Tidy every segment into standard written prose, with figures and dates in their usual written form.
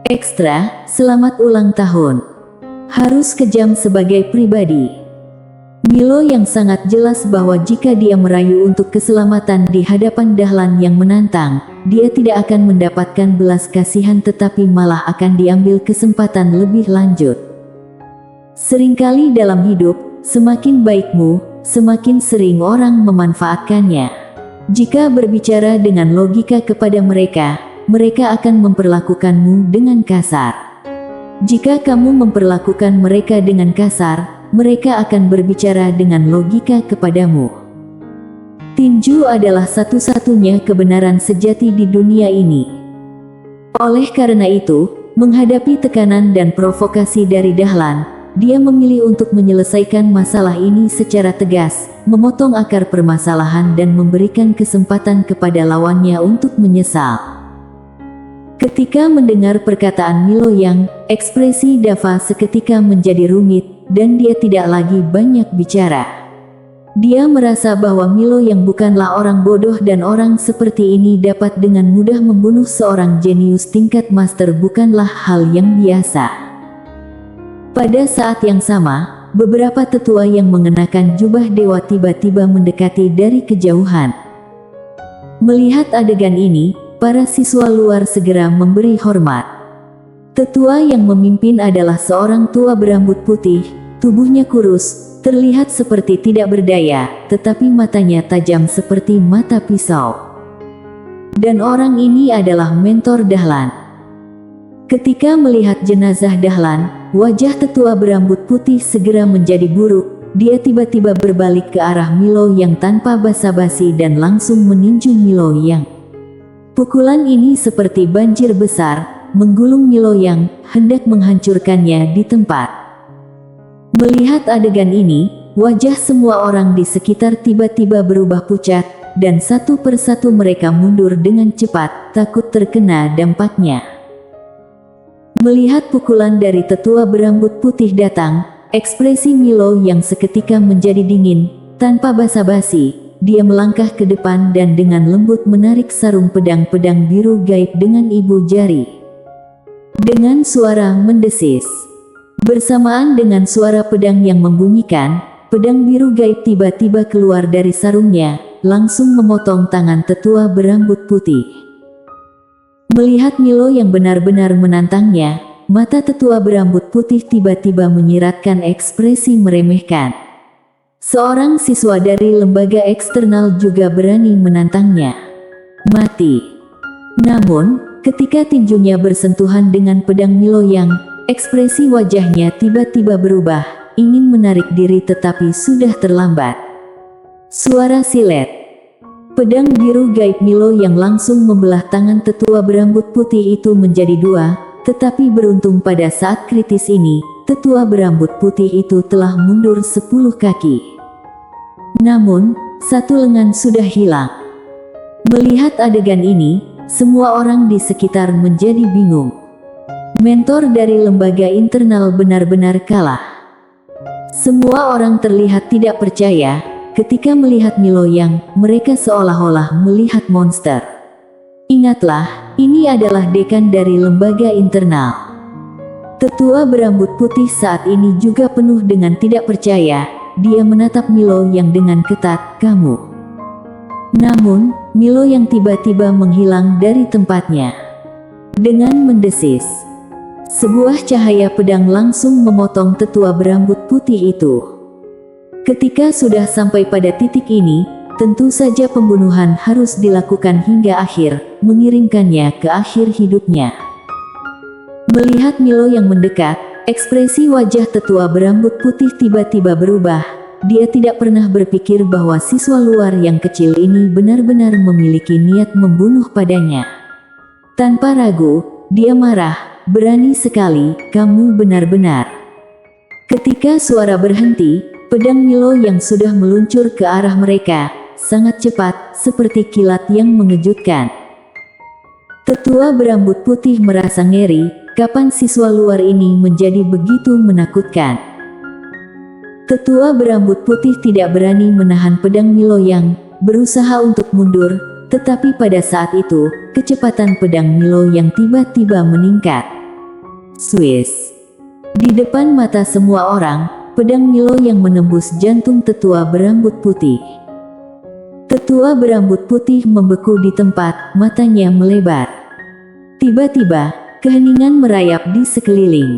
Ekstra, selamat ulang tahun. Harus kejam sebagai pribadi. Milo yang sangat jelas bahwa jika dia merayu untuk keselamatan di hadapan Dahlan yang menantang, dia tidak akan mendapatkan belas kasihan tetapi malah akan diambil kesempatan lebih lanjut. Seringkali dalam hidup, semakin baikmu, semakin sering orang memanfaatkannya. Jika berbicara dengan logika kepada mereka, mereka akan memperlakukanmu dengan kasar. Jika kamu memperlakukan mereka dengan kasar, mereka akan berbicara dengan logika kepadamu. Tinju adalah satu-satunya kebenaran sejati di dunia ini. Oleh karena itu, menghadapi tekanan dan provokasi dari Dahlan, dia memilih untuk menyelesaikan masalah ini secara tegas, memotong akar permasalahan dan memberikan kesempatan kepada lawannya untuk menyesal. Ketika mendengar perkataan Milo Yang, ekspresi Dava seketika menjadi rumit, dan dia tidak lagi banyak bicara. Dia merasa bahwa Milo Yang bukanlah orang bodoh dan orang seperti ini dapat dengan mudah membunuh seorang jenius tingkat master bukanlah hal yang biasa. Pada saat yang sama, beberapa tetua yang mengenakan jubah dewa tiba-tiba mendekati dari kejauhan. Melihat adegan ini, para siswa luar segera memberi hormat. Tetua yang memimpin adalah seorang tua berambut putih, tubuhnya kurus, terlihat seperti tidak berdaya, tetapi matanya tajam seperti mata pisau. Dan orang ini adalah mentor Dahlan. Ketika melihat jenazah Dahlan, wajah tetua berambut putih segera menjadi buruk. Dia tiba-tiba berbalik ke arah Milo Yang tanpa basa-basi dan langsung meninju Milo Yang. Pukulan ini seperti banjir besar, menggulung Milo Yang, hendak menghancurkannya di tempat. Melihat adegan ini, wajah semua orang di sekitar tiba-tiba berubah pucat, dan satu persatu mereka mundur dengan cepat, takut terkena dampaknya. Melihat pukulan dari tetua berambut putih datang, ekspresi Milo Yang seketika menjadi dingin, tanpa basa-basi. Dia melangkah ke depan dan dengan lembut menarik sarung pedang-pedang biru gaib dengan ibu jari. Dengan suara mendesis. Bersamaan dengan suara pedang yang membunyikan, pedang biru gaib tiba-tiba keluar dari sarungnya, langsung memotong tangan tetua berambut putih. Melihat Milo yang benar-benar menantangnya, mata tetua berambut putih tiba-tiba menyiratkan ekspresi meremehkan. Seorang siswa dari lembaga eksternal juga berani menantangnya. Mati. Namun, ketika tinjunya bersentuhan dengan pedang Milo Yang, ekspresi wajahnya tiba-tiba berubah, ingin menarik diri tetapi sudah terlambat. Suara silet. Pedang biru gaib Milo Yang langsung membelah tangan tetua berambut putih itu menjadi dua, tetapi beruntung pada saat kritis ini, tetua berambut putih itu telah mundur 10 kaki. Namun, satu lengan sudah hilang. Melihat adegan ini, semua orang di sekitar menjadi bingung. Mentor dari lembaga internal benar-benar kalah. Semua orang terlihat tidak percaya, ketika melihat Milo Yang, mereka seolah-olah melihat monster. Ingatlah, ini adalah dekan dari lembaga internal. Tetua berambut putih saat ini juga penuh dengan tidak percaya. Dia menatap Milo Yang dengan ketat, "Kamu." Namun, Milo Yang tiba-tiba menghilang dari tempatnya. Dengan mendesis, sebuah cahaya pedang langsung memotong tetua berambut putih itu. Ketika sudah sampai pada titik ini, tentu saja pembunuhan harus dilakukan hingga akhir, mengirimkannya ke akhir hidupnya. Melihat Milo Yang mendekat, ekspresi wajah tetua berambut putih tiba-tiba berubah. Dia tidak pernah berpikir bahwa siswa luar yang kecil ini benar-benar memiliki niat membunuh padanya. Tanpa ragu, dia marah, "Berani sekali, kamu benar-benar." Ketika suara berhenti, pedang Milo Yang sudah meluncur ke arah mereka, sangat cepat, seperti kilat yang mengejutkan. Tetua berambut putih merasa ngeri. Kapan siswa luar ini menjadi begitu menakutkan? Tetua berambut putih tidak berani menahan pedang Milo Yang, berusaha untuk mundur, tetapi pada saat itu, kecepatan pedang Milo Yang tiba-tiba meningkat. Swiss. Di depan mata semua orang, pedang Milo yang menembus jantung tetua berambut putih. Tetua berambut putih membeku di tempat, matanya melebar. Tiba-tiba, keheningan merayap di sekeliling.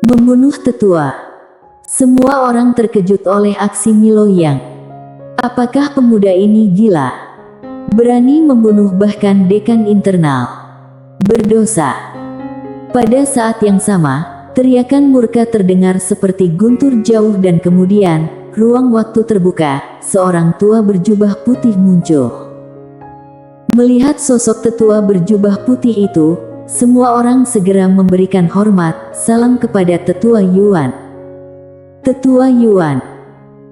Membunuh tetua. Semua orang terkejut oleh aksi Milo Yang. Apakah pemuda ini gila? Berani membunuh bahkan dekan internal. Berdosa. Pada saat yang sama, teriakan murka terdengar seperti guntur jauh dan kemudian, ruang waktu terbuka, seorang tua berjubah putih muncul. Melihat sosok tetua berjubah putih itu, semua orang segera memberikan hormat, salam kepada Tetua Yuan. Tetua Yuan.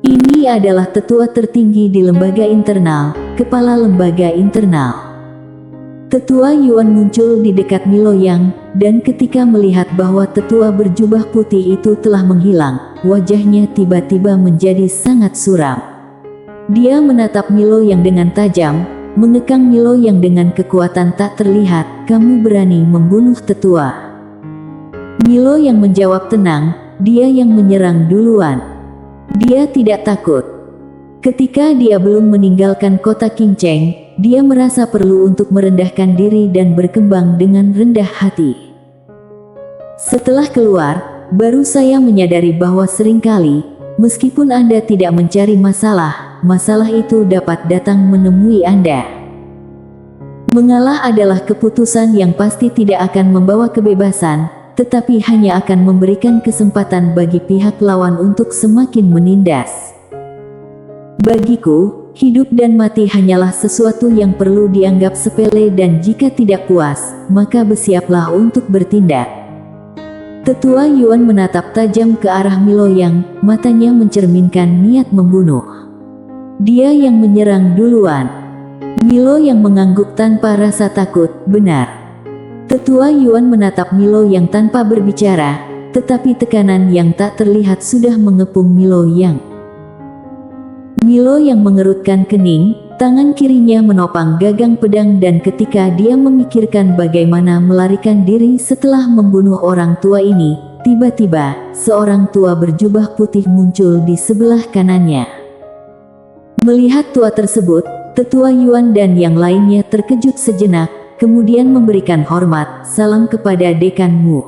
Ini adalah tetua tertinggi di lembaga internal, kepala lembaga internal. Tetua Yuan muncul di dekat Milo Yang, dan ketika melihat bahwa tetua berjubah putih itu telah menghilang, wajahnya tiba-tiba menjadi sangat suram. Dia menatap Milo Yang dengan tajam, mengekang Milo Yang dengan kekuatan tak terlihat, "Kamu berani membunuh tetua?" Milo Yang menjawab tenang, "Dia yang menyerang duluan. Dia tidak takut." Ketika dia belum meninggalkan kota Qingcheng, dia merasa perlu untuk merendahkan diri dan berkembang dengan rendah hati. Setelah keluar, baru saya menyadari bahwa seringkali, meskipun Anda tidak mencari masalah, masalah itu dapat datang menemui Anda. Mengalah adalah keputusan yang pasti tidak akan membawa kebebasan, tetapi hanya akan memberikan kesempatan bagi pihak lawan untuk semakin menindas. Bagiku, hidup dan mati hanyalah sesuatu yang perlu dianggap sepele dan jika tidak puas, maka bersiaplah untuk bertindak. Tetua Yuan menatap tajam ke arah Milo Yang, matanya mencerminkan niat membunuh. Dia yang menyerang duluan. Milo Yang mengangguk tanpa rasa takut, "Benar." Tetua Yuan menatap Milo Yang tanpa berbicara, tetapi tekanan yang tak terlihat sudah mengepung Milo Yang. Milo Yang mengerutkan kening, tangan kirinya menopang gagang pedang dan ketika dia memikirkan bagaimana melarikan diri setelah membunuh orang tua ini, tiba-tiba, seorang tua berjubah putih muncul di sebelah kanannya. Melihat tua tersebut, Tetua Yuan dan yang lainnya terkejut sejenak, kemudian memberikan hormat, salam kepada Dekan Mu.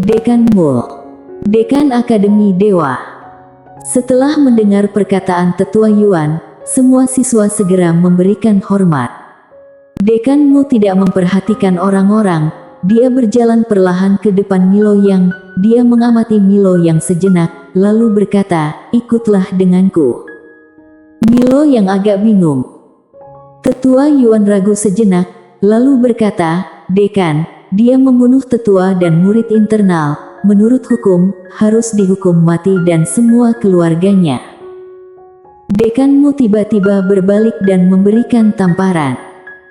Dekan Mu. Dekan Akademi Dewa. Setelah mendengar perkataan Tetua Yuan, semua siswa segera memberikan hormat. Dekan Mu tidak memperhatikan orang-orang, dia berjalan perlahan ke depan Milo Yang, dia mengamati Milo Yang sejenak, lalu berkata, "Ikutlah denganku." Milo Yang agak bingung. Tetua Yuan ragu sejenak, lalu berkata, "Dekan, dia membunuh tetua dan murid internal. Menurut hukum, harus dihukum mati dan semua keluarganya." Dekanmu tiba-tiba berbalik dan memberikan tamparan.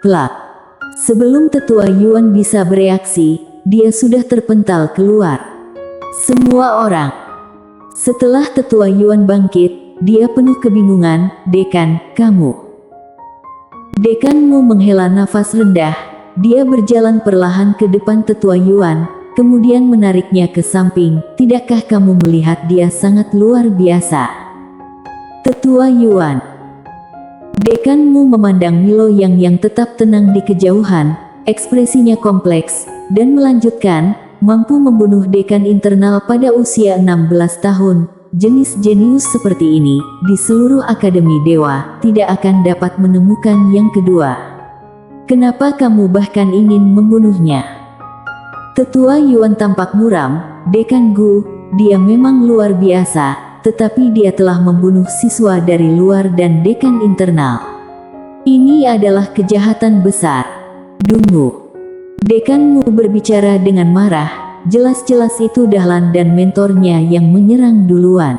Plak. Sebelum Tetua Yuan bisa bereaksi, dia sudah terpental keluar. Semua orang. Setelah Tetua Yuan bangkit, dia penuh kebingungan, "Dekan, kamu." Dekanmu menghela nafas rendah, dia berjalan perlahan ke depan Tetua Yuan, kemudian menariknya ke samping. "Tidakkah kamu melihat dia sangat luar biasa?" Tetua Yuan. Dekanmu memandang Milo yang tetap tenang di kejauhan, ekspresinya kompleks, dan melanjutkan, "Mampu membunuh dekan internal pada usia 16 tahun, jenis jenius seperti ini, di seluruh Akademi Dewa, tidak akan dapat menemukan yang kedua. Kenapa kamu bahkan ingin membunuhnya?" Tetua Yuan tampak muram, "Dekan Gu, dia memang luar biasa, tetapi dia telah membunuh siswa dari luar dan dekan internal. Ini adalah kejahatan besar." "Dungu." Dekanmu berbicara dengan marah, jelas-jelas itu Dahlan dan mentornya yang menyerang duluan.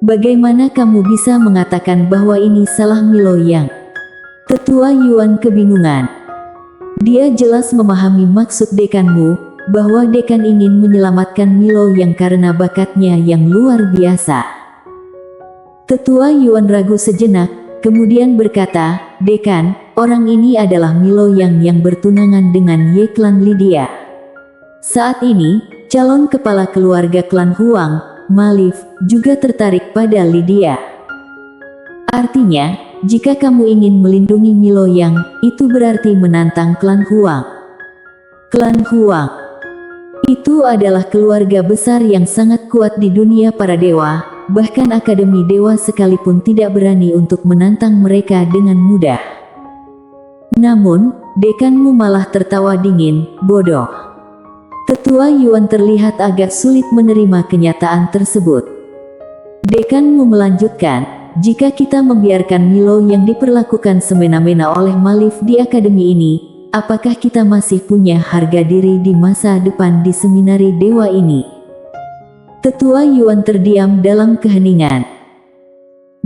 "Bagaimana kamu bisa mengatakan bahwa ini salah Milo Yang?" Tetua Yuan kebingungan. Dia jelas memahami maksud dekanmu, bahwa dekan ingin menyelamatkan Milo Yang karena bakatnya yang luar biasa. Tetua Yuan ragu sejenak, kemudian berkata, "Dekan, orang ini adalah Milo Yang bertunangan dengan Ye Klan Lydia." Saat ini, calon kepala keluarga klan Huang, Malif, juga tertarik pada Lydia. Artinya, jika kamu ingin melindungi Milo Yang, itu berarti menantang klan Huang. Klan Huang itu adalah keluarga besar yang sangat kuat di dunia para dewa, bahkan Akademi Dewa sekalipun tidak berani untuk menantang mereka dengan mudah. Namun, dekanmu malah tertawa dingin, bodoh. Tetua Yuan terlihat agak sulit menerima kenyataan tersebut. Dekanmu melanjutkan, jika kita membiarkan Milo yang diperlakukan semena-mena oleh Malif di akademi ini, apakah kita masih punya harga diri di masa depan di seminari dewa ini? Tetua Yuan terdiam dalam keheningan.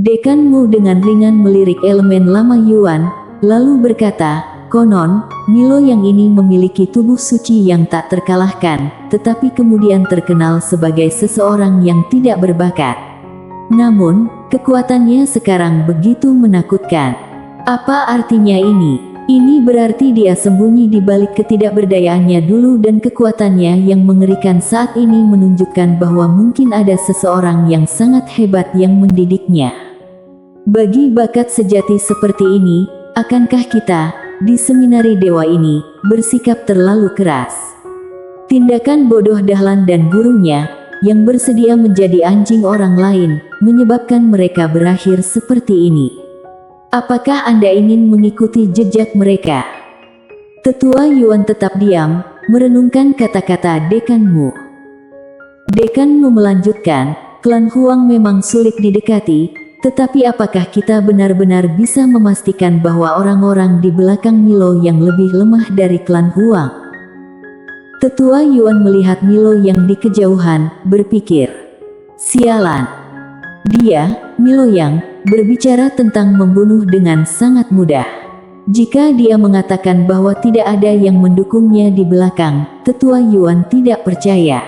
Dekanmu dengan ringan melirik elemen lama Yuan, lalu berkata, konon, Milo yang ini memiliki tubuh suci yang tak terkalahkan, tetapi kemudian terkenal sebagai seseorang yang tidak berbakat. Namun, kekuatannya sekarang begitu menakutkan. Apa artinya ini? Ini berarti dia sembunyi di balik ketidakberdayaannya dulu dan kekuatannya yang mengerikan saat ini menunjukkan bahwa mungkin ada seseorang yang sangat hebat yang mendidiknya. Bagi bakat sejati seperti ini, akankah kita, di seminari dewa ini, bersikap terlalu keras? Tindakan bodoh Dahlan dan gurunya, yang bersedia menjadi anjing orang lain, menyebabkan mereka berakhir seperti ini. Apakah Anda ingin mengikuti jejak mereka? Tetua Yuan tetap diam, merenungkan kata-kata dekanmu. Dekanmu melanjutkan, klan Huang memang sulit didekati, tetapi apakah kita benar-benar bisa memastikan bahwa orang-orang di belakang Milo yang lebih lemah dari klan Huang? Tetua Yuan melihat Milo yang di kejauhan, berpikir, sialan. Dia, Milo Yang, berbicara tentang membunuh dengan sangat mudah. Jika dia mengatakan bahwa tidak ada yang mendukungnya di belakang, Tetua Yuan tidak percaya.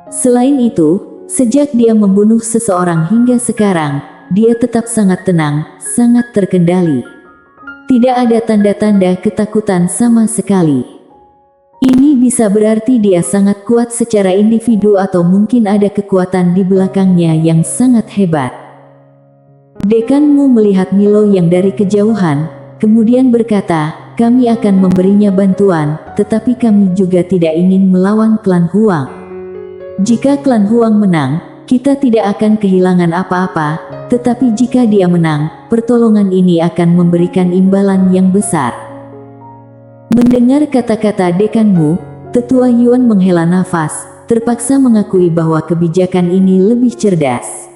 Selain itu, sejak dia membunuh seseorang hingga sekarang, dia tetap sangat tenang, sangat terkendali. Tidak ada tanda-tanda ketakutan sama sekali. Ini bisa berarti dia sangat kuat secara individu atau mungkin ada kekuatan di belakangnya yang sangat hebat. Dekanmu melihat Milo yang dari kejauhan, kemudian berkata, kami akan memberinya bantuan, tetapi kami juga tidak ingin melawan klan Huang. Jika klan Huang menang, kita tidak akan kehilangan apa-apa, tetapi jika dia menang, pertolongan ini akan memberikan imbalan yang besar. Mendengar kata-kata dekanmu, Tetua Yuan menghela nafas, terpaksa mengakui bahwa kebijakan ini lebih cerdas.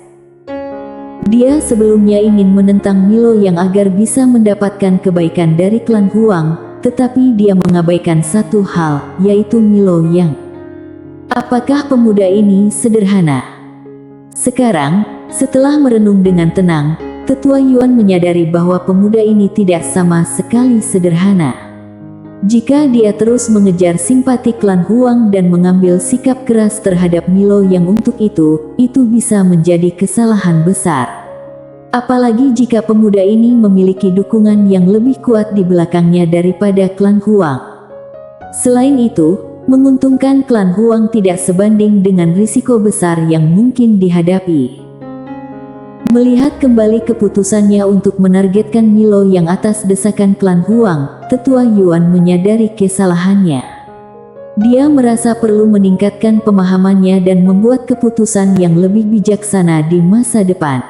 Dia sebelumnya ingin menentang Milo yang agar bisa mendapatkan kebaikan dari klan Huang, tetapi dia mengabaikan satu hal, yaitu Milo Yang. Apakah pemuda ini sederhana? Sekarang, setelah merenung dengan tenang, Tetua Yuan menyadari bahwa pemuda ini tidak sama sekali sederhana. Jika dia terus mengejar simpati klan Huang dan mengambil sikap keras terhadap Milo yang untuk itu bisa menjadi kesalahan besar. Apalagi jika pemuda ini memiliki dukungan yang lebih kuat di belakangnya daripada klan Huang. Selain itu, menguntungkan klan Huang tidak sebanding dengan risiko besar yang mungkin dihadapi. Melihat kembali keputusannya untuk menargetkan Milo yang atas desakan klan Huang, Tetua Yuan menyadari kesalahannya. Dia merasa perlu meningkatkan pemahamannya dan membuat keputusan yang lebih bijaksana di masa depan.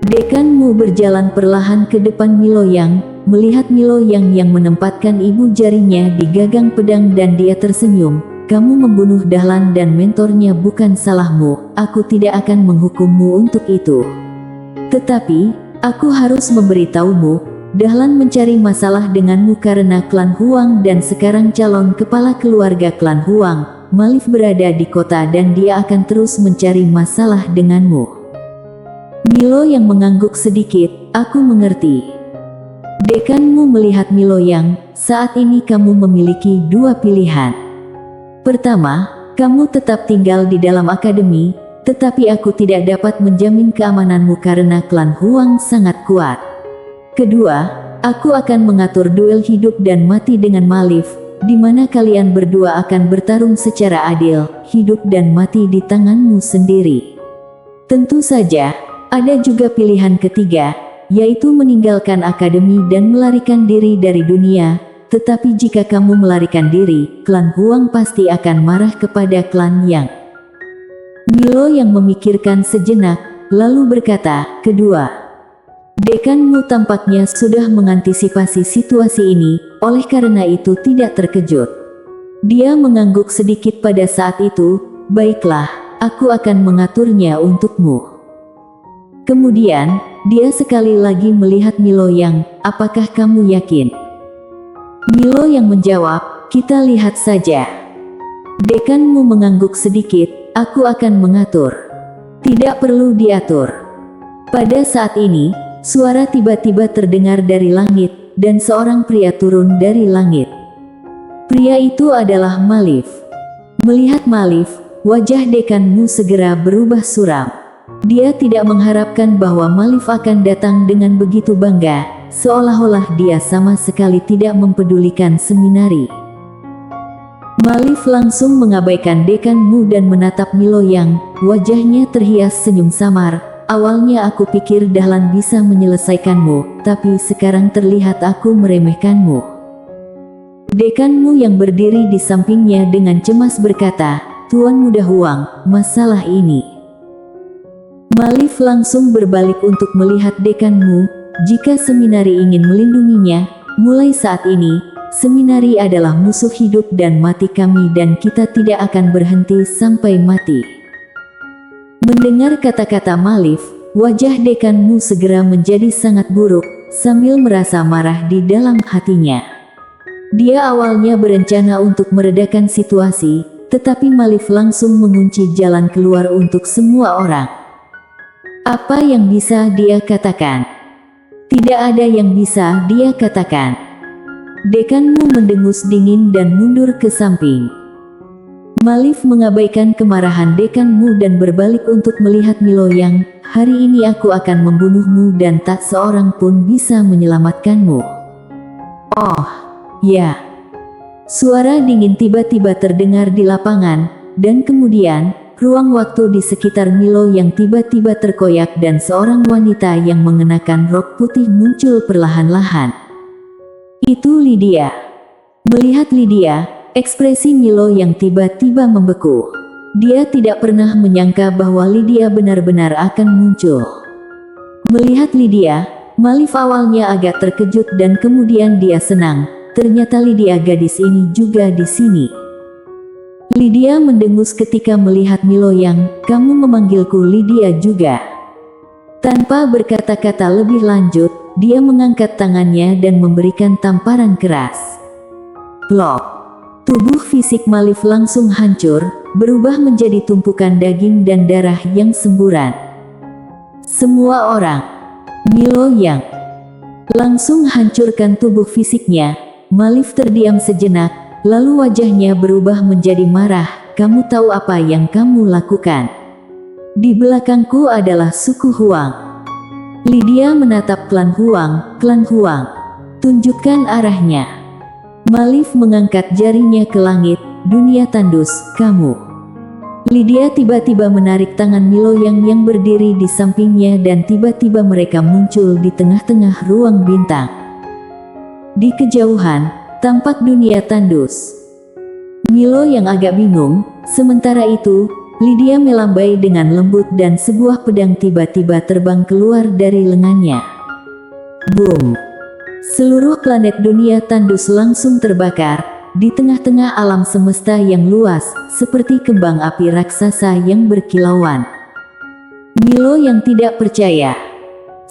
Dekanmu berjalan perlahan ke depan Milo Yang, melihat Milo yang menempatkan ibu jarinya di gagang pedang dan dia tersenyum. Kamu membunuh Dahlan dan mentornya bukan salahmu, aku tidak akan menghukummu untuk itu. Tetapi, aku harus memberitahumu, Dahlan mencari masalah denganmu karena klan Huang dan sekarang calon kepala keluarga klan Huang, Malif berada di kota dan dia akan terus mencari masalah denganmu. Milo yang mengangguk sedikit, aku mengerti. Dekanmu melihat Milo Yang, saat ini kamu memiliki dua pilihan. Pertama, kamu tetap tinggal di dalam akademi, tetapi aku tidak dapat menjamin keamananmu karena klan Huang sangat kuat. Kedua, aku akan mengatur duel hidup dan mati dengan Malif, di mana kalian berdua akan bertarung secara adil, hidup dan mati di tanganmu sendiri. Tentu saja, ada juga pilihan ketiga, yaitu meninggalkan akademi dan melarikan diri dari dunia. Tetapi jika kamu melarikan diri, klan Huang pasti akan marah kepada klan Yang. Milo yang memikirkan sejenak, lalu berkata, kedua. Dekanmu tampaknya sudah mengantisipasi situasi ini, oleh karena itu tidak terkejut. Dia mengangguk sedikit pada saat itu, baiklah, aku akan mengaturnya untukmu. Kemudian, dia sekali lagi melihat Milo yang, apakah kamu yakin? Milo yang menjawab, kita lihat saja. Dekanmu mengangguk sedikit, aku akan mengatur. Tidak perlu diatur. Pada saat ini, suara tiba-tiba terdengar dari langit, dan seorang pria turun dari langit. Pria itu adalah Malif. Melihat Malif, wajah dekanmu segera berubah suram. Dia tidak mengharapkan bahwa Malif akan datang dengan begitu bangga, seolah-olah dia sama sekali tidak mempedulikan seminari. Malif langsung mengabaikan dekanmu dan menatap Milo yang, wajahnya terhias senyum samar. Awalnya aku pikir Dahlan bisa menyelesaikanmu, tapi sekarang terlihat aku meremehkanmu. Dekanmu yang berdiri di sampingnya dengan cemas berkata, Tuan Muda Huang, masalah ini. Malif langsung berbalik untuk melihat dekanmu, jika seminari ingin melindunginya, mulai saat ini, seminari adalah musuh hidup dan mati kami dan kita tidak akan berhenti sampai mati. Mendengar kata-kata Malif, wajah dekanmu segera menjadi sangat buruk, sambil merasa marah di dalam hatinya. Dia awalnya berencana untuk meredakan situasi, tetapi Malif langsung mengunci jalan keluar untuk semua orang. Apa yang bisa dia katakan? Tidak ada yang bisa dia katakan. Dekanmu mendengus dingin dan mundur ke samping. Malif mengabaikan kemarahan dekanmu dan berbalik untuk melihat Milo yang, hari ini aku akan membunuhmu dan tak seorang pun bisa menyelamatkanmu. Oh, ya. Suara dingin tiba-tiba terdengar di lapangan, dan kemudian, ruang waktu di sekitar Milo yang tiba-tiba terkoyak dan seorang wanita yang mengenakan rok putih muncul perlahan-lahan. Itu Lydia. Melihat Lydia, ekspresi Milo yang tiba-tiba membeku. Dia tidak pernah menyangka bahwa Lydia benar-benar akan muncul. Melihat Lydia, Malif awalnya agak terkejut dan kemudian dia senang. Ternyata Lydia gadis ini juga di sini. Lydia mendengus ketika melihat Milo yang, kamu memanggilku Lydia juga. Tanpa berkata-kata lebih lanjut, dia mengangkat tangannya dan memberikan tamparan keras. Plok. Tubuh fisik Malif langsung hancur, berubah menjadi tumpukan daging dan darah yang semburan. Semua orang, Milo yang langsung hancurkan tubuh fisiknya. Malif terdiam sejenak, lalu wajahnya berubah menjadi marah. Kamu tahu apa yang kamu lakukan? Di belakangku adalah suku Huang. Lydia menatap klan Huang. Klan Huang, tunjukkan arahnya. Malif mengangkat jarinya ke langit, dunia tandus, kamu. Lydia tiba-tiba menarik tangan Milo yang berdiri di sampingnya dan tiba-tiba mereka muncul di tengah-tengah ruang bintang. Di kejauhan, tampak dunia tandus. Milo yang agak bingung, sementara itu, Lydia melambai dengan lembut dan sebuah pedang tiba-tiba terbang keluar dari lengannya. Boom! Seluruh planet dunia tandus langsung terbakar, di tengah-tengah alam semesta yang luas, seperti kembang api raksasa yang berkilauan. Milo yang tidak percaya.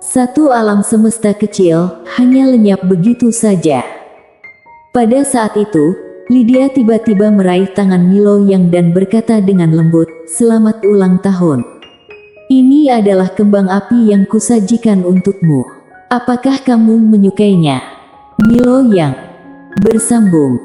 Satu alam semesta kecil, hanya lenyap begitu saja. Pada saat itu, Lydia tiba-tiba meraih tangan Milo yang dan berkata dengan lembut, selamat ulang tahun. Ini adalah kembang api yang kusajikan untukmu. Apakah kamu menyukainya? Milo yang bersambung.